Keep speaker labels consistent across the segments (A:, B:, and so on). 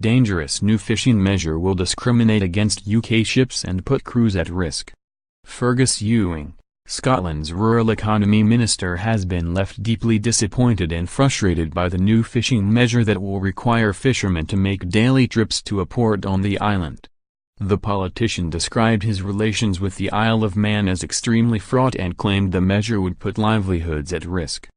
A: dangerous new fishing measure will discriminate against UK ships and put crews at risk. Fergus Ewing, Scotland's Rural Economy Minister, has been left deeply disappointed and frustrated by the new fishing measure that will require fishermen to make daily trips to a port on the island. The politician described his relations with the Isle of Man as extremely fraught and claimed the measure would put livelihoods at risk.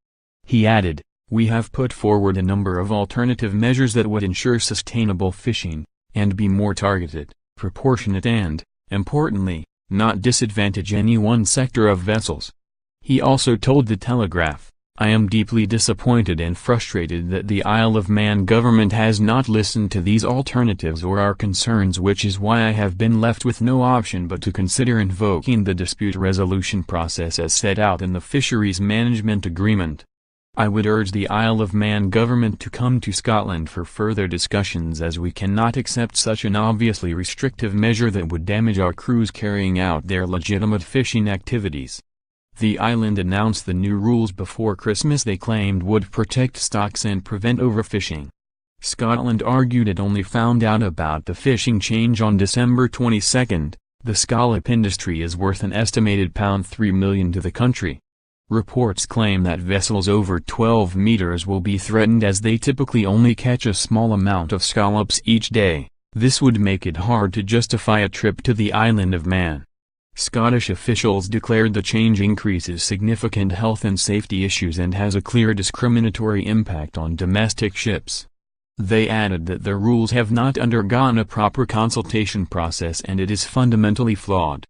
A: He added, "We have put forward a number of alternative measures that would ensure sustainable fishing, and be more targeted, proportionate and, importantly, not disadvantage any one sector of vessels." He also told the Telegraph, "I am deeply disappointed and frustrated that the Isle of Man government has not listened to these alternatives or our concerns, which is why I have been left with no option but to consider invoking the dispute resolution process as set out in the Fisheries Management Agreement. I would urge the Isle of Man government to come to Scotland for further discussions, as we cannot accept such an obviously restrictive measure that would damage our crews carrying out their legitimate fishing activities." The island announced the new rules before Christmas they claimed would protect stocks and prevent overfishing. Scotland argued it only found out about the fishing change on December 22. The scallop industry is worth an estimated £3 million to the country. Reports claim that vessels over 12 meters will be threatened, as they typically only catch a small amount of scallops each day. This would make it hard to justify a trip to the Island of Man. Scottish officials declared the change increases significant health and safety issues and has a clear discriminatory impact on domestic ships. They added that the rules have not undergone a proper consultation process and it is fundamentally flawed.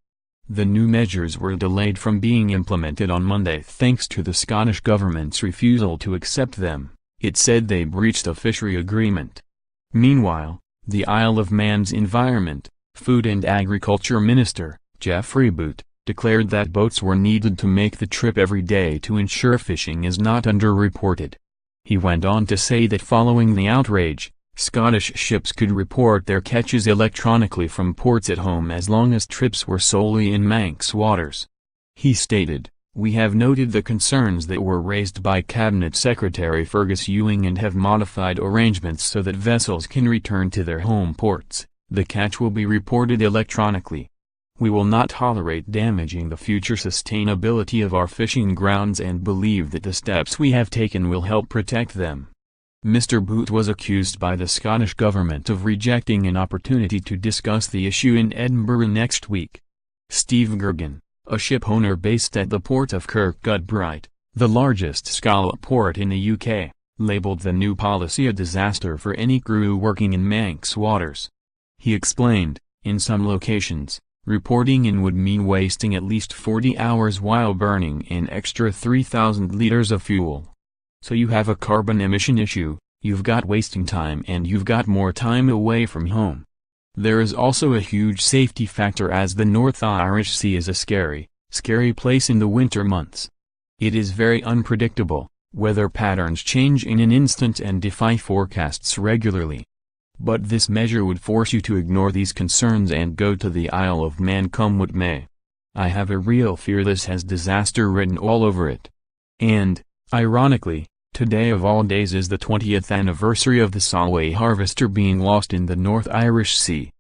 A: The new measures were delayed from being implemented on Monday thanks to the Scottish government's refusal to accept them. It said they breached a fishery agreement. Meanwhile, the Isle of Man's Environment, Food and Agriculture Minister, Geoffrey Boot, declared that boats were needed to make the trip every day to ensure fishing is not underreported. He went on to say that following the outrage, Scottish ships could report their catches electronically from ports at home as long as trips were solely in Manx waters. He stated, "We have noted the concerns that were raised by Cabinet Secretary Fergus Ewing and have modified arrangements so that vessels can return to their home ports. The catch will be reported electronically. We will not tolerate damaging the future sustainability of our fishing grounds and believe that the steps we have taken will help protect them." Mr. Boot was accused by the Scottish government of rejecting an opportunity to discuss the issue in Edinburgh next week. Steve Gergan, a ship owner based at the port of Kirkcudbright, the largest scallop port in the UK, labelled the new policy a disaster for any crew working in Manx waters. He explained, "In some locations, reporting in would mean wasting at least 40 hours while burning an extra 3,000 litres of fuel. So you have a carbon emission issue, you've got wasting time and you've got more time away from home. There is also a huge safety factor, as the North Irish Sea is a scary place in the winter months. It is very unpredictable, weather patterns change in an instant and defy forecasts regularly. But this measure would force you to ignore these concerns and go to the Isle of Man come what may. I have a real fear this has disaster written all over it." And, ironically, today of all days is the 20th anniversary of the Solway harvester being lost in the North Irish Sea.